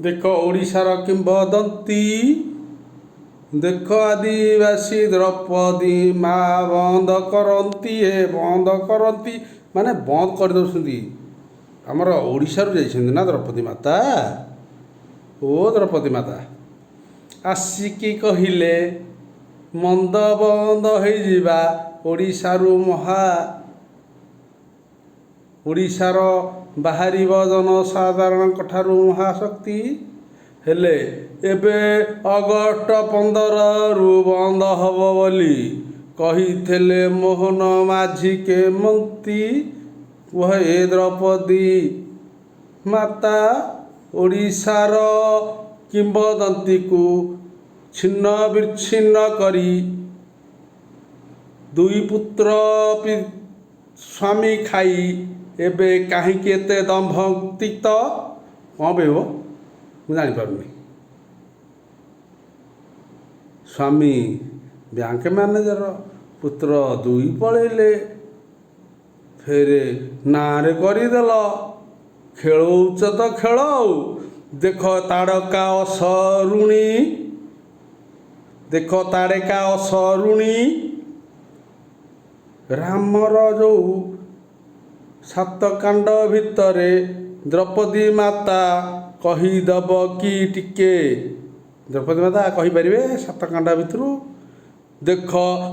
देख ओडिशार किंबदंती देख आदिवासी द्रौपदी माँ बंद करती माने बंद कर दौरान आमर ओडिशारू जाइछन्ति ना द्रौपदी माता। ओ द्रौपदी माता आसिकी कहिले मंद बंद होइजिबा ओडिशारू ओडिशार बाहरिब जनसाधारण ठारू महाशक्ति हेले एबे अगस्ट 15 रु बंद हब बोली कहिथेले मोहन माझी के मंत्री। वह ए द्रौपदी माता ओडिशार किंबदंती को छिन्न विच्छिन्न करी दुई पुत्र स्वामी खाई एबे कहीं एते दम्भक्तिक कौन बे हो मुझे जानीपारूनी। स्वामी बैंक मैनेजर पुत्र दुई पलैले फेरे नारे करदेल खेलौच तो खेल देख ताड़का असरुणी देख ताड़का असरुणी रामर जो 7 कांड भितरे द्रौपदी माता कहीदब कि टिके द्रौपदी माता कहीपर 7 कांड भितर देख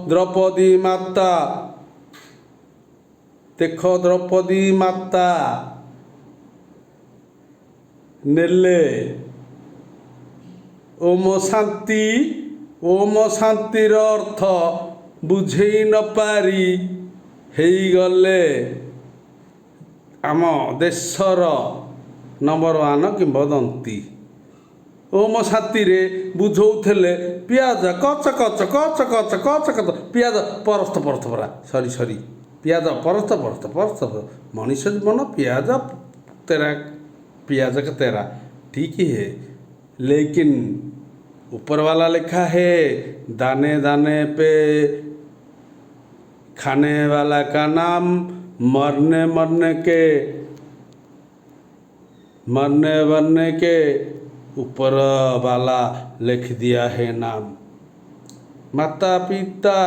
द्रौपदी माता देख द्रौपदी माता नेले ओम शांतिर अर्थ बुझे न पारी गले आम देशर नंबर 1 किंबदंती। ओम शांति रे बुझौले पियाज कच कच कच कच कच कच पियाज परस्त परस्त परा सरी पियाज परस्त परस्त परस्त मनुष्य जीवन पियाज तेरा पियाज का तेरा ठीक ही है लेकिन ऊपर वाला लिखा है दाने दाने पे खाने वाला का नाम मरने मरने के ऊपर वाला लिख दिया है नाम। माता पिता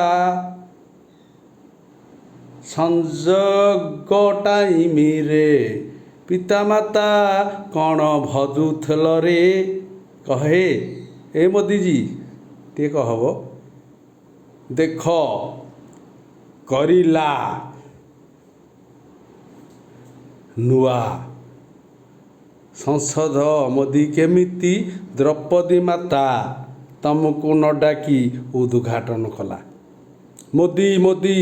संजोग टाइम रे पिता माता कौन भजुथल रे कहे ए मोदी जी टे कहब देख करिला नुआ संसद मोदी केमिति द्रौपदी माता तुमको न डाकी उद्घाटन कला। मोदी मोदी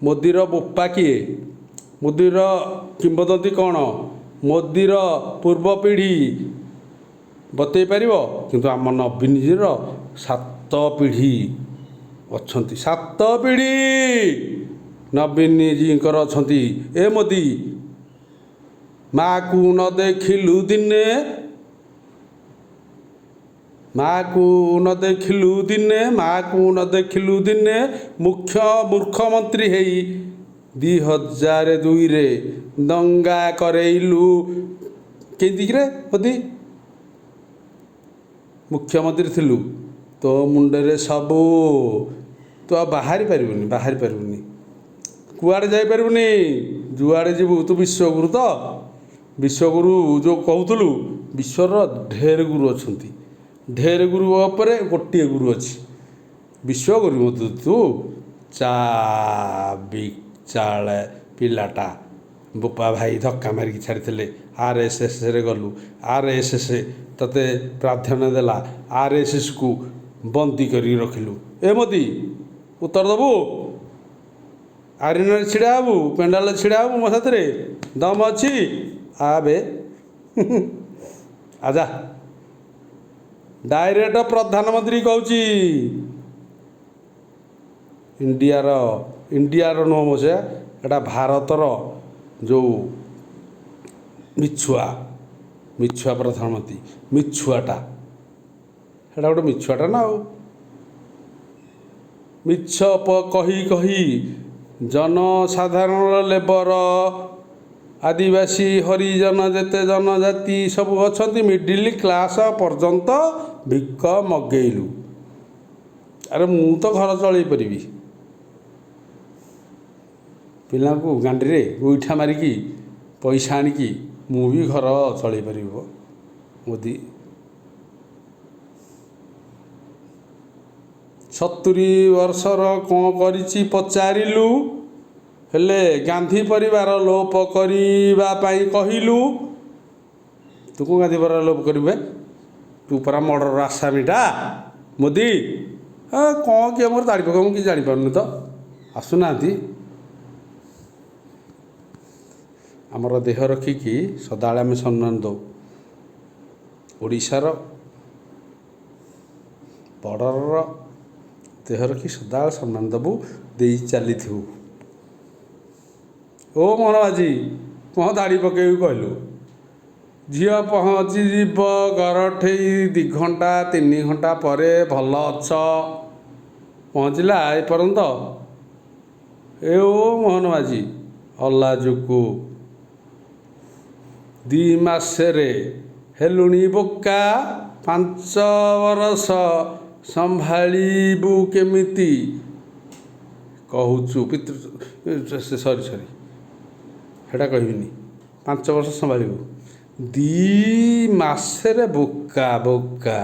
मोदीर बोपा किए मोदीर किंबदंती कौन मोदीर पूर्व पीढ़ी बतई पार किंतु आम नवीन जीर 7 पीढ़ी अच्छी 7 पीढ़ी नवीन जीकर अच्छा। ए मोदी माँ को न देखिलु दिने माँ को न देखिलु दिने मुख्यमंत्री है 2002 रे दंगा करेलु के मोदी मुख्यमंत्री थिलु तो मुंडे सबू तो बाहरी पारबुनी कुआड़े जापरबुनि जुआड़े जीवु तू विश्वगुरु तो विश्वगुरु जो कहूलु विश्वर ढेर गुरु अच्छा ढेर गुरु उपरे गोटे गुरु अच्छी विश्वगुरु तू चाल पिलाटा बोपा भाई धक्का मारिकी छाड़ी RSS रे गलु RSS तते प्राधान्य देला RSS को बंदी करी रखिलु। ए मोदी उत्तर दबु आरिन छिड़ा हबु पेंडाल छिड़ा हबु मो साथ दम अच्छी आबे आजा डायरेक्ट प्रधानमंत्री कहूँ इंडियार नुह मोसे एटा भारतर जो मिछुआ प्रधानमंत्री मिछुआटा एटा गोटे मिछुआटा ना मिछ कही जनसाधारण लेबर ଆଦିବାସୀ ହରିଜନ ଯେତେ ଜନଜାତି ସବୁ ଅଛନ୍ତି ମିଡ଼ିଲ୍ କ୍ଲାସ୍ ପର୍ଯ୍ୟନ୍ତ ଭିକ ମଗେଇଲୁ। ଆରେ ମୁଁ ତ ଘର ଚଳେଇ ପାରିବି, ପିଲାଙ୍କୁ ଗାଣ୍ଡିରେ ଗୋଇଠା ମାରିକି ପଇସା ଆଣିକି ମୁଁ ବି ଘର ଚଳେଇ ପାରିବ। ମୋଦି 70 ବର୍ଷର କ'ଣ କରିଛି ପଚାରିଲୁ, ହେଲେ ଗାନ୍ଧୀ ପରିବାର ଲୋପ କରିବା ପାଇଁ କହିଲୁ। ତୁ କ'ଣ ଗାନ୍ଧୀ ପରିବାର ଲୋପ କରିବେ? ତୁ ପରା ମର୍ଡ଼ର ଆସାମୀଟା ମୋଦି। ହଁ କ'ଣ କିଏ ମୋର ଦାଢ଼ି ପକାଉ ମୁଁ କିଛି ଜାଣିପାରୁନି ତ, ଆସୁନାହାନ୍ତି। ଆମର ଦେହ ରଖିକି ସଦାବେଳେ ଆମେ ସମ୍ମାନ ଦେଉ। ଓଡ଼ିଶାର ବର୍ଡ଼ରର ଦେହ ରଖି ସଦାବେଳେ ସମ୍ମାନ ଦେବୁ, ଦେଇ ଚାଲିଥିବୁ। ଓ ମୋହନ ମାଝୀ କ'ଣ ଦାଢ଼ି ପକେଇବୁ କହିଲୁ? ଝିଅ ପହଞ୍ଚିଯିବ ଘରଠେଇ 2 ଘଣ୍ଟା 3 ଘଣ୍ଟା ପରେ। ଭଲ ଅଛ? ପହଞ୍ଚିଲା ଏପର୍ଯ୍ୟନ୍ତ? ଏ ଓ ମୋହନ ମାଝୀ ଅଲାଜୁକୁ 2 ମାସରେ ହେଲୁଣି ବୋକା। 5 ବରଷ ସମ୍ଭାଳିବୁ କେମିତି କହୁଛୁ? ସରି ସେଟା କହିବିନି। 5 ବର୍ଷ ସମ୍ଭାଳିବୁ, 2 ମାସରେ ବୋକା ବୋକା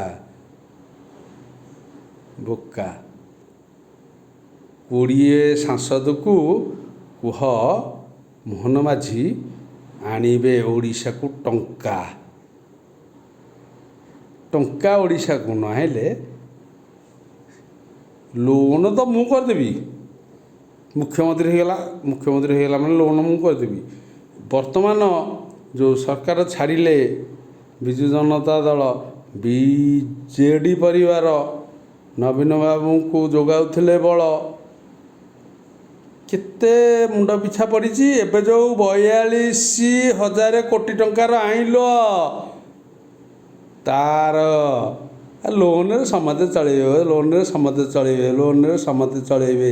ବୋକା। 20 ସାଂସଦକୁ କୁହ ମୋହନ ମାଝୀ ଆଣିବେ ଓଡ଼ିଶାକୁ ଟଙ୍କା। ଓଡ଼ିଶାକୁ ନହେଲେ ଲୋନ୍ ତ ମୁଁ କରିଦେବି। ମୁଖ୍ୟମନ୍ତ୍ରୀ ହେଇଗଲା ମାନେ ଲୋନ୍ ମୁଁ କରିଦେବି। ବର୍ତ୍ତମାନ ଯେଉଁ ସରକାର ଛାଡ଼ିଲେ ବିଜୁ ଜନତା ଦଳ, ବିଜେଡ଼ି ପରିବାର ନବୀନ ବାବୁଙ୍କୁ ଯୋଗାଉଥିଲେ ବଳ, କେତେ ମୁଣ୍ଡ ପିଛା ପଡ଼ିଛି। ଏବେ ଯେଉଁ 42,000 କୋଟି ଟଙ୍କାର ଆଇଁଲ, ତାର ଲୋନ୍ରେ ସମସ୍ତେ ଚଳେଇବେ।